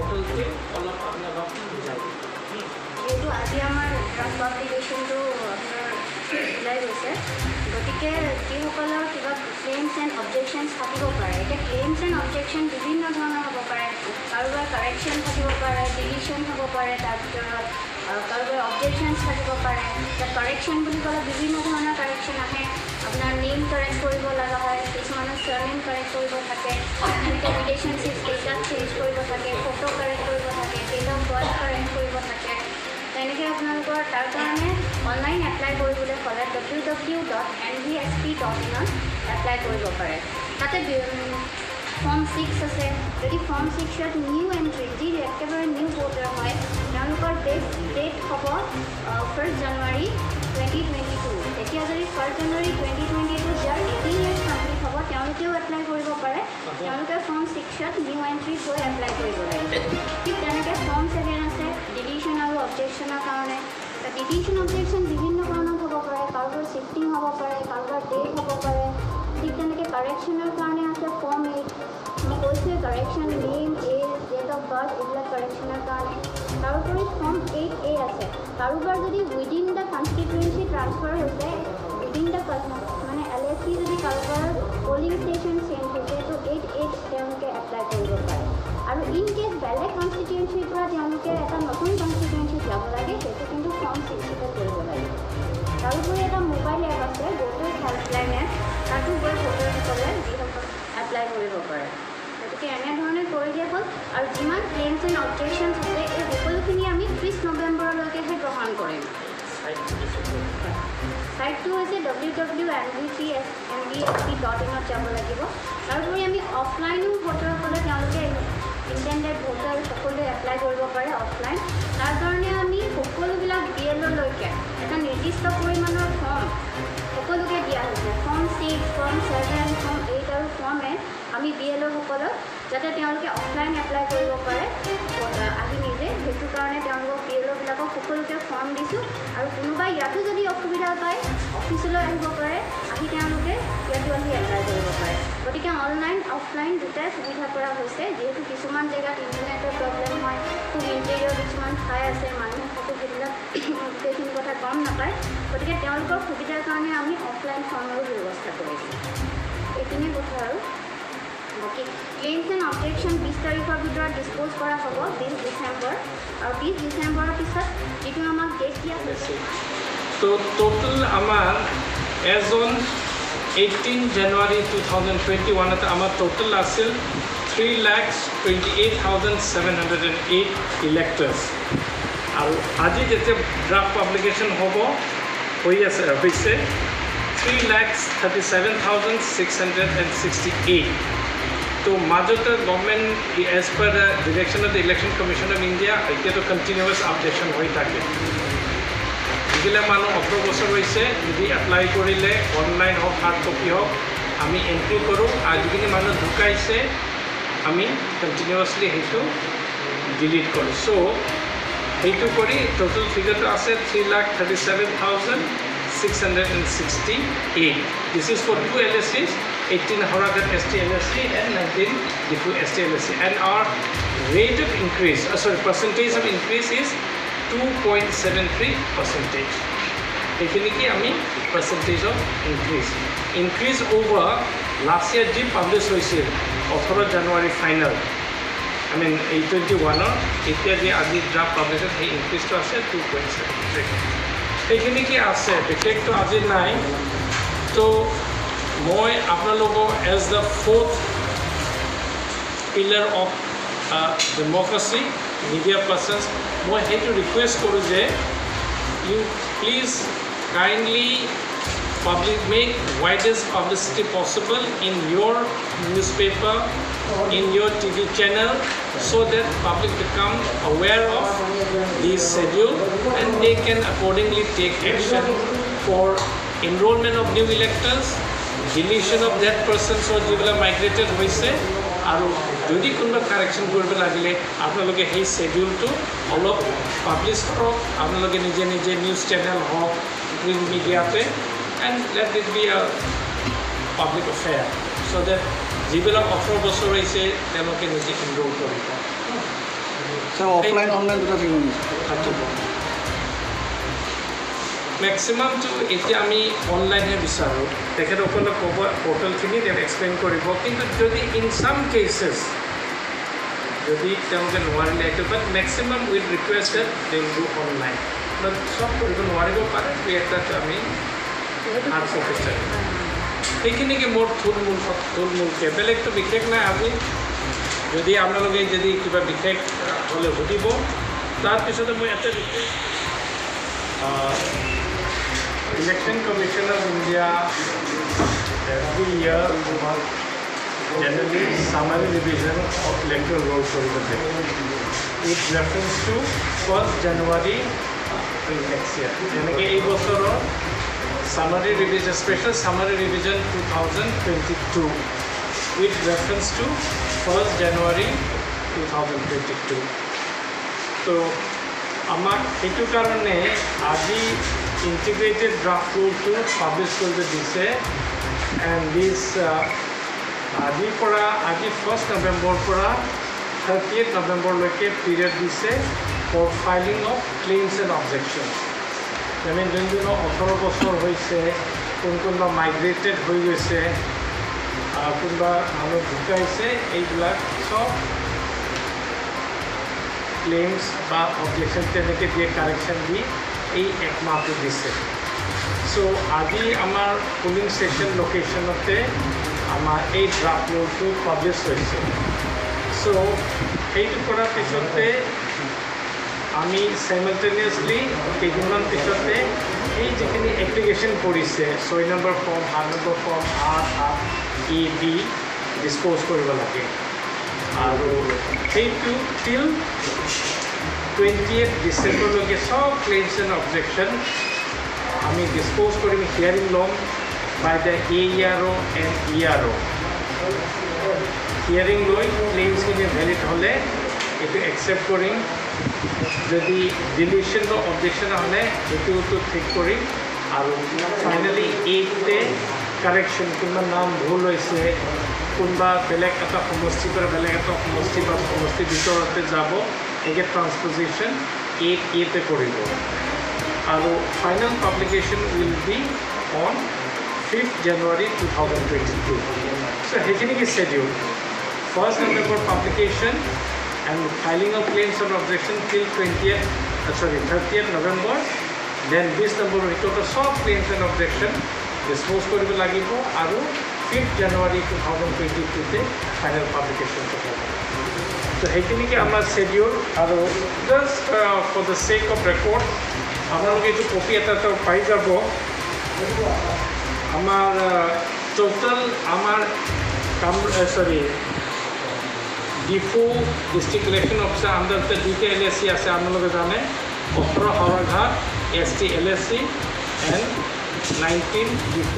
পোৰ্টেলটোৱে অলপ আপোনালোকক বুজাই দিব। যেহেতু আজি আমাৰ ড্ৰাফ্ট পাব্লিকেশ্যনটো আপোনাৰ ওলাই গৈছে, গতিকে যিসকলৰ কিবা ক্লেইমছ এণ্ড অবজেকশ্যনছ থাকিব পাৰে, এতিয়া ক্লেইমছ এণ্ড অবজেকশ্যন বিভিন্ন ধৰণৰ হ'ব পাৰে, কাৰোবাৰ কাৰেকশ্যন থাকিব পাৰে, ডিলিশ্যন হ'ব পাৰে, তাৰ ভিতৰত কাৰোবাৰ অবজেকশ্যনছ থাকিব পাৰে। এতিয়া কাৰেকশ্যন বুলি ক'লে বিভিন্ন ধৰণৰ কাৰেকশ্যন আহে, আপোনাৰ নেম কাৰেক্ট কৰিব লগা হয়, কিছুমানৰ চাৰনেম কাৰেক্ট কৰিব থাকে, এনেকৈ ৰিলেশ্যনশ্বিপ ষ্টেটাছ চেঞ্জ কৰিব থাকে, ফটো কাৰেক্ট কৰিব থাকে, ডেট অফ বাৰ্থ কাৰেক্ট কৰিব থাকে। তেনেকৈ আপোনালোকৰ তাৰ কাৰণে অনলাইন এপ্লাই কৰিবলৈ হ'লে www.nvsp.in এপ্লাই কৰিব পাৰে। তাতে ফৰ্ম 6 আছে। যদি ফৰ্ম 6ত নিউ এণ্ট্ৰি, যি একেবাৰে নিউ ভোটাৰ হয়, তেওঁলোকৰ ডেট হ'ব 1 জানুৱাৰী 2022। এতিয়া যদি 1 জানুৱাৰী 2022 যাৰ 18 years কমপ্লিট হ'ব, তেওঁলোকেও এপ্লাই কৰিব পাৰে। তেওঁলোকে ফৰ্ম 6ত নিউ এণ্ট্ৰি গৈ এপ্লাই কৰিব লাগিব। ঠিক তেনেকৈ ফৰ্ম 7 আছে ডিলিশ্যন আৰু অবজেকশ্যনৰ কাৰণে। ডিলিশ্যন অবজেকশ্যন বিভিন্ন কাৰণত হ'ব পাৰে, কাৰোবাৰ শ্বিফটিং হ'ব পাৰে, কাৰোবাৰ ডেট হ'ব পাৰে। ঠিক তেনেকৈ কাৰেকশ্যনৰ কাৰণে আছে ফৰ্ম 8। মই কৈছোঁৱে correction name, age, date of birth এইবিলাক কাৰেকশ্যনৰ কাৰণে। তাৰোপৰি ফৰ্ম 8A আছে। কাৰোবাৰ যদি উইদিন দ্য কনষ্টিটুৱেঞ্চি ট্ৰান্সফাৰ হৈছে, উইদিন দ্য মানে LSC যদি কাৰোবাৰ পলিং ষ্টেচন চেঞ্জ হৈছে, তো 8A তেওঁলোকে এপ্লাই কৰিব পাৰে। আৰু ইন কেছ বেলেগ কনষ্টিটুৱেঞ্চিৰ পৰা তেওঁলোকে এটা নতুন কনষ্টিটুৱেঞ্চিত যাব লাগে, সেইটো কিন্তু ফৰ্ম 6তে কৰিব লাগে। তাৰোপৰি এটা মোবাইল এপ আছে, ভোটাৰ্ছ হেল্পলাইন এপ, তাতো গৈ ভোটাৰসকলে যিসকল এপ্লাই কৰিব পাৰে। গতিকে এনেধৰণে কৰি দিয়া হ'ল। আৰু যিমান ক্লেইমছ এণ্ড অবজেকশ্যনছ আছে, এই সকলোখিনি আমি 30 নৱেম্বৰলৈকেহে গ্ৰহণ কৰিম। ছাইটটো হৈছে www.nvsp.in যাব লাগিব। তাৰোপৰি আমি অফলাইনো ভোটাৰসকলে তেওঁলোকে ইণ্টেণ্ডেড ভোটাৰ সকলোৱে এপ্লাই কৰিব পাৰে অফলাইন। তাৰ কাৰণে আমি সকলোবিলাক BLOলৈকে এটা নিৰ্দিষ্ট পৰিমাণৰ ফৰ্ম সকলোকে দিয়া হৈছে। ফৰ্ম 6, ফৰ্ম 7, ফৰ্ম 8 আৰু ফৰ্ম 8 আমি BLOসকলক যাতে তেওঁলোকে অফলাইন এপ্লাই কৰিব পাৰে আহি নিজে, সেইটো কাৰণে তেওঁলোকক BLOবিলাকক সকলোকে ফৰ্ম দিছোঁ। আৰু কোনোবাই ইয়াতো যদি অসুবিধা পায়, অফিচলৈ আহিব পাৰে, আহি তেওঁলোকে ইয়াতো আহি এপ্লাই কৰিব পাৰে। গতিকে অনলাইন অফলাইন দুটাই সুবিধা কৰা হৈছে। যিহেতু কিছুমান জেগাত ইণ্টাৰনেটৰ প্ৰব্লেম হয়, খুব ইণ্টেৰিয়ৰ কিছুমান ঠাই আছে, মানুহে হয়তো সেইবিলাক গোটেইখিনি কথা গম নাপায়। গতিকে তেওঁলোকৰ সুবিধাৰ কাৰণে আমি অফলাইন ফৰ্মৰো ব্যৱস্থা কৰিছোঁ। এইখিনিয়ে কথা আৰু বাকী ক্লেইমছ এণ্ড অবজেকশ্যন 20 তাৰিখৰ ভিতৰত ডিছপ'জ কৰা হ'ব 20 ডিচেম্বৰ। আৰু 20 ডিচেম্বৰৰ পিছত যিটো আমাক ডেট দিয়া হৈছে, তো টোটাল আমাৰ এজ অন 18 জানুৱাৰী 2021 আমাৰ টোটাল আছিল 3,28,708 ইলেক্টৰ্ছ। আৰু আজি যেতিয়া ড্ৰাফ্ট পাব্লিকেশ্যন হৈছে 3,37,668। তো মাজতে government as per the direction of the election commission of India এতিয়াতো কণ্টিনিউৱাছ আপডেশ্যন হৈ থাকে। যিবিলাক মানুহ 18 বছৰ হৈছে, যদি এপ্লাই কৰিলে অনলাইন হওক হাৰ্ড কপি হওক আমি এণ্ট্ৰি কৰোঁ। আৰু যিখিনি মানুহ ঢুকাইছে আমি কণ্টিনিউৱাছলি সেইটো ডিলিট কৰোঁ। চ' সেইটো কৰি টোটেল ফিগাৰটো আছে 3,37,668. This is for 2 LSCs, 18 Horagat ST LSC and 19 Difu ST LSC. And our rate of increase, percentage of increase is 2.73%. এইখিনি কি আমি percentage of increase over last year যি পাব্লিছ হৈছিল 18 জানুৱাৰী ফাইনেল, I mean 21-ৰ, এতিয়া যে আজি draft publication সেই ইনক্ৰিজটো আছে 2.73। সেইখিনি কি আছে বিশেষটো আজি নাই। তো মই আপোনালোকক as the 4th pillar of democracy media persons মই সেইটো ৰিকুৱেষ্ট কৰোঁ যে you please kindly make widest publicity possible in your newspaper, in your TV channel, so that public become aware of this schedule and they can accordingly take action for enrollment of new electors, deletion of that persons or যিবিলাক migrated হৈছে। আৰু যদি কোনোবা correction কৰিব লাগিলে আপোনালোকে সেই শ্বেডিউলটো অলপ পাব্লিছ কৰক, আপোনালোকে নিজে নিজে নিউজ চেনেল হওক প্ৰিণ্ট মিডিয়াতে, and let it be a public affair so' that যিবিলাক 18 বছৰ হৈছে তেওঁলোকে নিজে এনৰোল কৰিব। স্যাৰ অফলাইন অনলাইন দুটো থাকিব নেকি মেক্সিমামটো এতিয়া আমি অনলাইনহে বিচাৰোঁ তেখেতসকলে ক'ব পৰ্টেলখিনি তেওঁ এক্সপ্লেইন কৰিব কিন্তু যদি ইন চাম কেচেছ যদি তেওঁলোকে নোৱাৰিলে এইটো but maximum will requested they will do online but চব কৰিব নোৱাৰিব পাৰে দুই এটাত আমি আৰ্টছ অফিচাৰ সেইখিনিকে মোৰ থুলমূলকৈ বেলেগটো বিশেষ নাই আজি যদি আপোনালোকে যদি কিবা বিশেষ হ'লে সুধিব তাৰপিছতে মই এটা বিশেষ Election Commission of India every year generally summary revision of electoral rolls with reference to 1st January next year. যেনেকৈ এই বছৰৰ summary revision, special summary revision 2022 with reference to 1st January 2022. So আমাক সেইটো কাৰণে আজি ইণ্টিগ্ৰেটেড ড্ৰাফ্ট ৰুলটো পাব্লিছ কৰিব দিছে and this আজি 1st নৱেম্বৰৰ পৰা 30th নৱেম্বৰলৈকে পিৰিয়ড দিছে for filing of claims and objection যেনে যোনজনৰ 18 বছৰ হৈছে কোনোবা মাইগ্ৰেটেড হৈ গৈছে কোনোবা মানুহ ঢুকাইছে এইবিলাক চব ক্লেইমছ বা অবজেকশ্যন তেনেকৈ দিয়ে কাৰেকশ্যন দি এই একমাহটো দিছে চ' আজি আমাৰ পুলিং ষ্টেচন লোকেশ্যনতে আমাৰ এই ড্ৰাফ্ট ৰুলটো পাব্লিছ হৈছে চ' সেইটো কৰাৰ পিছতে আমি চাইমালটেনিয়াছলি কেইদিনমান পিছতে এই যিখিনি এপ্লিকেশ্যন কৰিছে 6 number form 7 number form 8 A B dispose কৰিব লাগে আৰু সেইটো টিল 20th ডিচেম্বৰলৈকে সব ক্লেইমছ এণ্ড অবজেকশ্যন আমি ডিছপ'জ কৰিম হিয়াৰিং ল'ম by the AERO and ERO hearing লৈ ক্লেইমছখিনি ভেলিড হ'লে এইটো একচেপ্ট কৰিম যদি ডিলিশ্যন বা অবজেকশ্যন হ'লে এইটোতো ঠিক কৰিম আৰু ফাইনেলি 8তে কাৰেকশ্যন কোনোবা নাম ভুল হৈছে কোনোবা বেলেগ এটা সমষ্টিৰ পৰা বেলেগ এটা সমষ্টি বা সমষ্টিৰ ভিতৰতে যাব একে ট্ৰান্সপজিশ্যন 8A কৰিব আৰু final publication will be on 5th January 2022 চ' সেইখিনিকে schedule 1st November publication and filing of claims and objection till 30th November then 20 November ভিতৰতে সব claims and objection dispose কৰিব লাগিব আৰু 5th January 2022 ফাইনেল পাব্লিকেশ্যন হ'ব তো সেইখিনিকে আমাৰ শ্বেডিউল আৰু just for the check of record আপোনালোকে এইটো কপি এটা পাই যাব আমাৰ টোটাল আমাৰ ডিফু ডিষ্ট্ৰিক্ট ইলেকশ্যন অফিচাৰ আণ্ডাৰতে 2টা LSC আছে আপোনালোকে জানে 18 সৰঘাট ST LSC এণ্ড 19 ডিফু